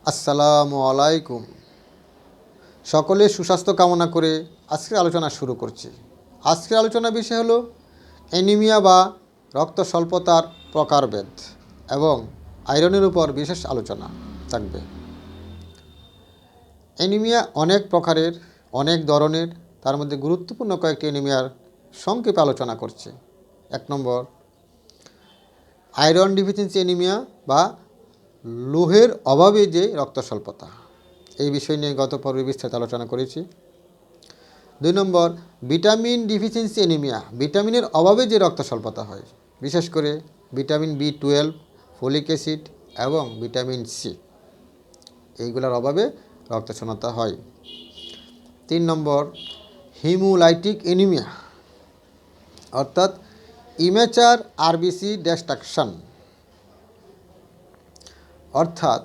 আসসালামু আলাইকুম। সকলের সুস্বাস্থ্য কামনা করে আজকের আলোচনা শুরু করছি। আজকের আলোচনার বিষয় হলো অ্যানিমিয়া বা রক্ত স্বল্পতার প্রকারভেদ এবং আয়রনের উপর বিশেষ আলোচনা থাকবে। অ্যানিমিয়া অনেক প্রকারের, অনেক ধরনের, তার মধ্যে গুরুত্বপূর্ণ কয়েকটি অ্যানিমিয়ার সংক্ষেপে আলোচনা করছি। 1 নম্বর, আয়রন ডিফিসিয়েন্সি অ্যানিমিয়া বা লোহের অভাবে যে রক্ত স্বল্পতা, এই বিষয় নিয়ে গত পর্বে বিস্তারিত আলোচনা করেছি। 2 নম্বর, ভিটামিন ডিফিসিয়েন্সি অ্যানিমিয়া, ভিটামিনের অভাবে যে রক্ত স্বল্পতা হয়, বিশেষ করে ভিটামিন B12, ফলিক অ্যাসিড এবং ভিটামিন সি, এইগুলোর অভাবে রক্তশূন্যতা হয়। 3 নম্বর, হিমোলাইটিক অ্যানিমিয়া অর্থাৎ ইমেচার আরবিসি ডিস্ট্রাকশন, অর্থাৎ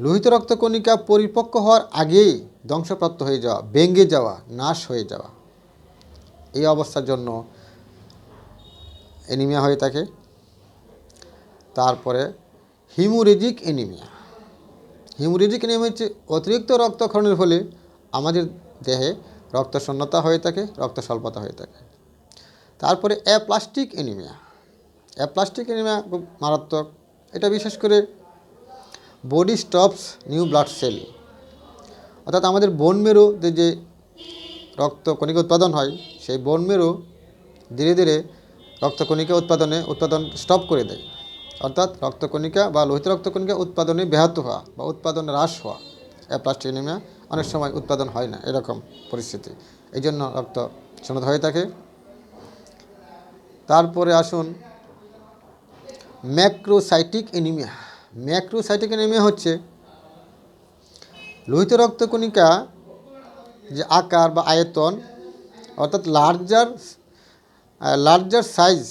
লোহিত রক্তকণিকা পরিপক্ক হওয়ার আগেই ধ্বংসপ্রাপ্ত হয়ে যাওয়া, ভেঙে যাওয়া, নাশ হয়ে যাওয়া, এই অবস্থার জন্য অ্যানিমিয়া হয়ে থাকে। তারপরে হিমোরেজিক অ্যানিমিয়া, হিমোরেজিক অ্যানিমিয়া হচ্ছে অতিরিক্ত রক্তক্ষরণের ফলে আমাদের দেহে রক্তশূন্যতা হয়ে থাকে, রক্ত স্বল্পতা হয়ে থাকে। তারপরে অ্যাপ্লাস্টিক অ্যানিমিয়া, অ্যাপ্লাস্টিক অ্যানিমিয়া খুব মারাত্মক। এটা বিশেষ করে body stops new blood cell, অর্থাৎ আমাদের বোন মেরুতে যে রক্তকণিকা উৎপাদন হয়, সেই বোন মেরু ধীরে ধীরে রক্তকণিকা উৎপাদন স্টপ করে দেয়, অর্থাৎ রক্তকণিকা বা লোহিত রক্তকণিকা উৎপাদনে ব্যাহত হওয়া বা উৎপাদন হ্রাস হওয়া। অ্যাপ্লাস্টিক অ্যানিমিয়া অনেক সময় উৎপাদন হয় না, এরকম পরিস্থিতি, এই জন্য রক্ত শূন্যতা হয়ে থাকে। তারপরে আসুন ম্যাক্রোসাইটিক অ্যানিমিয়া। ম্যাক্রোসাইটিক অ্যানিমিয়া হচ্ছে লোহিত রক্তকণিকা যে আকার বা আয়তন, অর্থাৎ লার্জার সাইজ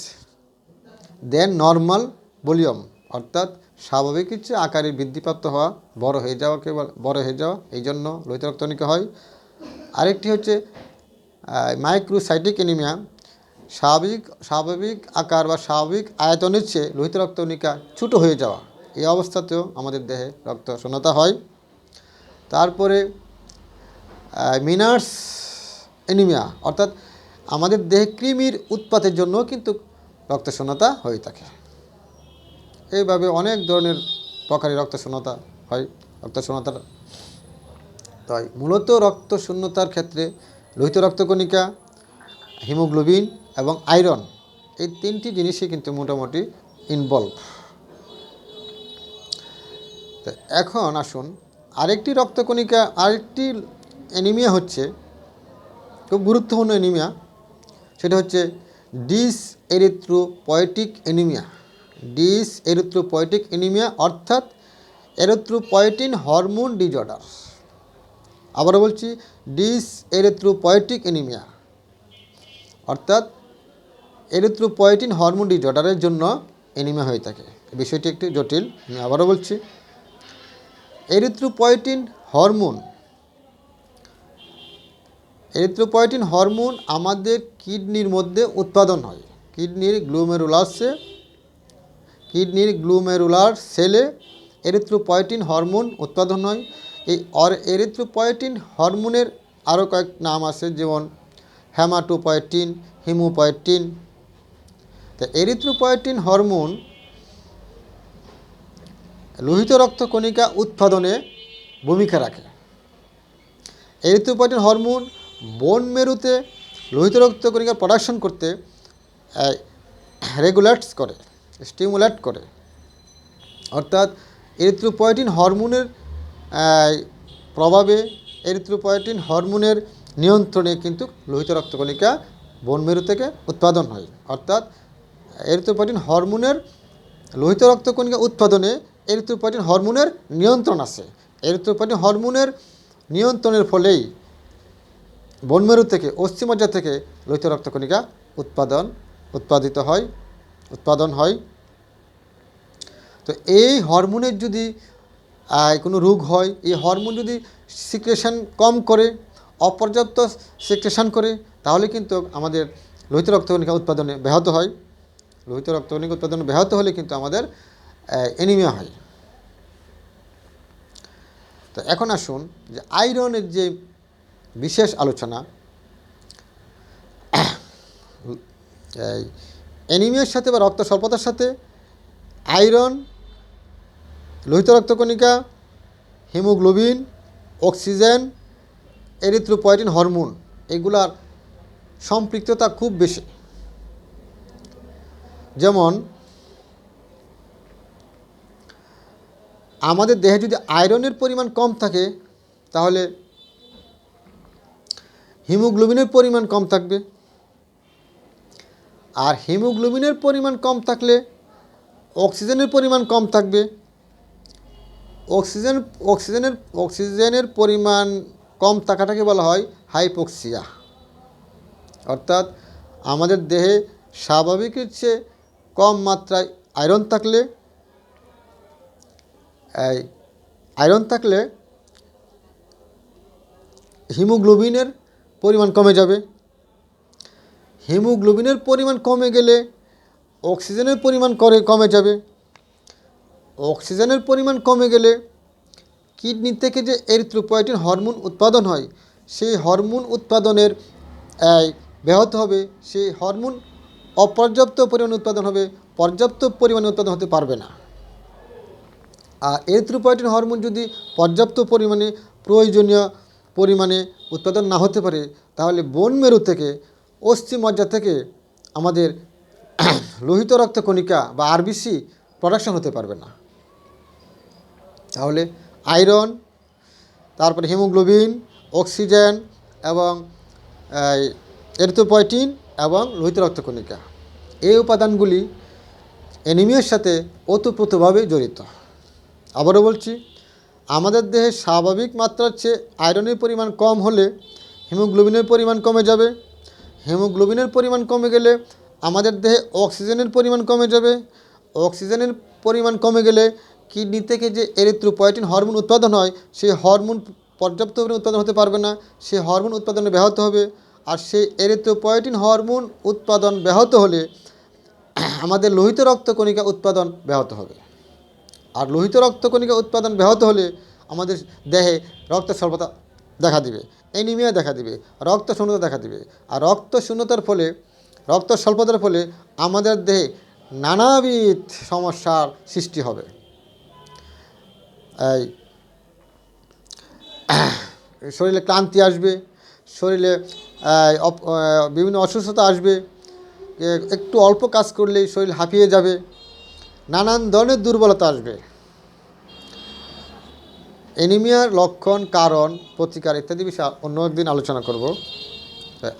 দেন নর্মাল ভলিউম, অর্থাৎ স্বাভাবিক হচ্ছে আকারে বৃদ্ধিপ্রাপ্ত হওয়া, বড় হয়ে যাওয়া, এই জন্য লোহিত রক্তকণিকা হয়। আরেকটি হচ্ছে মাইক্রোসাইটিক অ্যানিমিয়া, স্বাভাবিক আকার বা স্বাভাবিক আয়তনের চেয়ে লোহিত রক্তকণিকা ছোটো হয়ে যাওয়া, এই অবস্থাতেও আমাদের দেহে রক্ত শূন্যতা হয়। তারপরে মিনার্স অ্যানিমিয়া, অর্থাৎ আমাদের দেহে কৃমির উৎপাতের জন্য কিন্তু রক্তশূন্যতা হয়ে থাকে। এইভাবে অনেক ধরনের প্রকারের রক্তশূন্যতা হয়। রক্তশূন্যতার তাই মূলত রক্তশূন্যতার ক্ষেত্রে লোহিত রক্তকণিকা, হিমোগ্লোবিন এবং আয়রন, এই 3টি জিনিসই কিন্তু মোটামুটি ইনভলভ। তো এখন আসুন আরেকটি অ্যানিমিয়া হচ্ছে খুব গুরুত্বপূর্ণ অ্যানিমিয়া, সেটা হচ্ছে ডিসএরিথ্রোপয়েটিক অ্যানিমিয়া। ডিসএরিথ্রোপয়েটিক অ্যানিমিয়া অর্থাৎ এরিথ্রোপয়েটিন হরমোন ডিজঅর্ডার। আবারও বলছি, ডিসএরিথ্রোপয়েটিক অ্যানিমিয়া অর্থাৎ এরিথ্রোপয়েটিন হরমোন ডিজঅর্ডারের জন্য অ্যানিমিয়া হয়ে থাকে। বিষয়টি একটু জটিল, আমি আবারও বলছি। এরিথ্রোপয়েটিন হরমোন আমাদের কিডনির মধ্যে উৎপাদন হয়। কিডনির গ্লুমেরুলার সেলে এরিথ্রোপয়েটিন হরমোন উৎপাদন হয়। এই এরিথ্রোপয়েটিন হরমোনের আরও কয়েক নাম আছে, যেমন হেমাটোপয়েটিন, হিমোপয়েটিন। তো এরিথ্রোপয়েটিন হরমোন লোহিত রক্তকণিকা উৎপাদনে ভূমিকা রাখে। এরিথ্রোপয়েটিন হরমোন বোন মেরুতে লোহিত রক্তকণিকা প্রোডাকশন করতে স্টিমুলেট করে, অর্থাৎ এরিথ্রোপয়েটিন হরমোনের প্রভাবে, এরিথ্রোপয়েটিন হরমোনের নিয়ন্ত্রণে কিন্তু লোহিত রক্তকণিকা বোন মেরু থেকে উৎপাদন হয়। অর্থাৎ এরিথ্রোপয়েটিন হরমোনের লোহিত রক্তকণিকা উৎপাদনে এরিথ্রোপয়েটিন হরমোনের নিয়ন্ত্রণ আছে। এরিথ্রোপয়েটিন হরমোনের নিয়ন্ত্রণের ফলেই বোন মেরু থেকে, অস্থিমজ্জা থেকে লোহিত রক্তকণিকা উৎপাদন হয়। তো এই হরমোনের যদি কোনো রোগ হয়, এই হরমোন যদি সিক্রেশন কম করে, অপর্যাপ্ত সিক্রেশন করে, তাহলে কিন্তু আমাদের লোহিত রক্তকণিকা উৎপাদনে ব্যাহত হয়। লোহিত রক্তকণিকা উৎপাদনে ব্যাহত হলে কিন্তু আমাদের অ্যানিমিয়া হয়। তো এখন আসুন যে আয়রনের যে বিশেষ আলোচনা, এই অ্যানিমিয়ার সাথে বা রক্ত স্বল্পতার সাথে আয়রন, লোহিত রক্তকণিকা, হিমোগ্লোবিন, অক্সিজেন, এরিথ্রোপয়েটিন হরমোন এগুলার সম্পৃক্ততা খুব বেশি। যেমন আমাদের দেহে যদি আয়রনের পরিমাণ কম থাকে তাহলে হিমোগ্লোবিনের পরিমাণ কম থাকবে, আর হিমোগ্লোবিনের পরিমাণ কম থাকলে অক্সিজেনের পরিমাণ কম থাকবে। অক্সিজেনের পরিমাণ কম থাকাটাকে বলা হয় হাইপোক্সিয়া। অর্থাৎ আমাদের দেহে স্বাভাবিকের চেয়ে কম মাত্রায় আয়রন থাকলে হিমোগ্লোবিনের পরিমাণ কমে যাবে। হিমোগ্লোবিনের পরিমাণ কমে গেলে অক্সিজেনের পরিমাণ কমে যাবে। অক্সিজেনের পরিমাণ কমে গেলে কিডনি থেকে যে এরিথ্রোপয়েটিন হরমোন উৎপাদন হয় সেই হরমোন উৎপাদনের ব্যাহত হবে। সেই হরমোন অপর্যাপ্ত পরিমাণে উৎপাদন হবে, পর্যাপ্ত পরিমাণে উৎপাদন হতে পারবে না। আর এরিথ্রোপয়েটিন হরমোন যদি পর্যাপ্ত পরিমাণে প্রয়োজনীয় পরিমাণে উৎপাদন না হতে পারে তাহলে বোন মেরু থেকে, অস্থিমজ্জা থেকে আমাদের লোহিত রক্তকণিকা বা আরবিসি প্রোডাকশন হতে পারবে না। তাহলে আয়রন, তারপরে হিমোগ্লোবিন, অক্সিজেন এবং এরিথ্রোপয়েটিন এবং লোহিত রক্তকণিকা এই উপাদানগুলি অ্যানিমিয়ার সাথে ওতপ্রোতভাবে জড়িত। আবারও বলছি, আমাদের দেহে স্বাভাবিক মাত্রার চেয়ে আয়রনের পরিমাণ কম হলে হিমোগ্লোবিনের পরিমাণ কমে যাবে। হিমোগ্লোবিনের পরিমাণ কমে গেলে আমাদের দেহে অক্সিজেনের পরিমাণ কমে যাবে। অক্সিজেনের পরিমাণ কমে গেলে কিডনি থেকে যে এরিথ্রোপয়েটিন হরমোন উৎপাদন হয় সেই হরমোন পর্যাপ্ত পরিমাণে উৎপাদন হতে পারবে না, সেই হরমোন উৎপাদনে ব্যাহত হবে। আর সেই এরিথ্রোপয়েটিন হরমোন উৎপাদন ব্যাহত হলে আমাদের লোহিত রক্তকণিকা উৎপাদন ব্যাহত হবে। আর লোহিত রক্তকণিকা উৎপাদন ব্যাহত হলে আমাদের দেহে রক্ত স্বল্পতা দেখা দিবে, অ্যানিমিয়া দেখা দিবে, রক্ত শূন্যতা দেখা দিবে। আর রক্ত স্বল্পতার ফলে আমাদের দেহে নানাবিধ সমস্যার সৃষ্টি হবে। শরীরে ক্লান্তি আসবে, শরীরে বিভিন্ন অসুস্থতা আসবে, একটু অল্প কাজ করলেই শরীর হাঁপিয়ে যাবে, নানান ধরনের দুর্বলতা আসবে। অ্যানিমিয়ার লক্ষণ, কারণ, প্রতিকার ইত্যাদি বিষয়ে অন্য একদিন আলোচনা করব।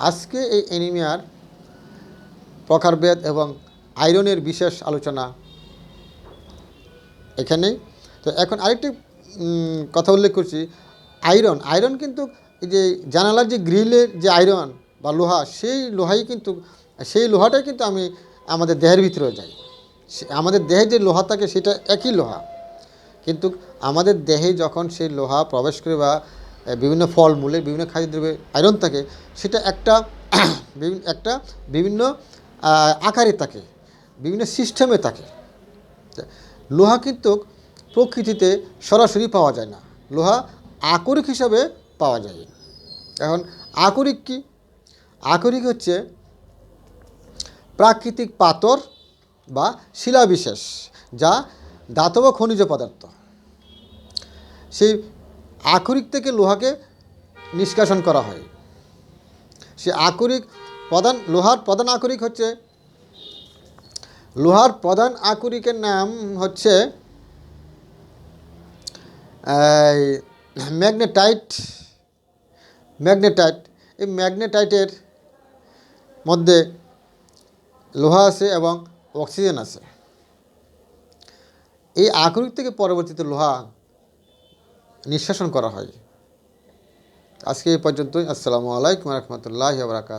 আজকে এই অ্যানিমিয়ার প্রকারভেদ এবং আয়রনের বিশেষ আলোচনা এখানেই। তো এখন আরেকটি কথা উল্লেখ করছি, আয়রন কিন্তু এই যে জানালার যে গ্রিলের যে আয়রন বা লোহা, সেই লোহাটাই কিন্তু আমাদের দেহের ভিতরে যায়। আমাদের দেহে যে লোহা থাকে সেটা একই লোহা, কিন্তু আমাদের দেহে যখন সেই লোহা প্রবেশ করে বা বিভিন্ন ফলমূলে, বিভিন্ন খাদ্যদ্রব্যে আয়রন থাকে, সেটা একটা বিভিন্ন আকারে থাকে, বিভিন্ন সিস্টেমে থাকে। লোহা কিন্তু প্রকৃতিতে সরাসরি পাওয়া যায় না, লোহা আকরিক হিসাবে পাওয়া যায়। এখন আকরিক কি? আকরিক হচ্ছে প্রাকৃতিক পাথর বা শিলাবিশেষ, যা ধাতব খনিজ পদার্থ। সেই আকরিক থেকে লোহাকে নিষ্কাশন করা হয়। সে লোহার প্রধান আকরিকের নাম হচ্ছে ম্যাগনেটাইট। এই ম্যাগনেটাইটের মধ্যে লোহা আছে এবং অক্সিজেন আছে। এই আকরিক থেকে পরবর্তীতে লোহা নিষ্কাশন করা হয়। আজকে এই পর্যন্তই। আসসালামু আলাইকুম ওয়া রাহমাতুল্লাহি ওয়া বারাকাতুহু।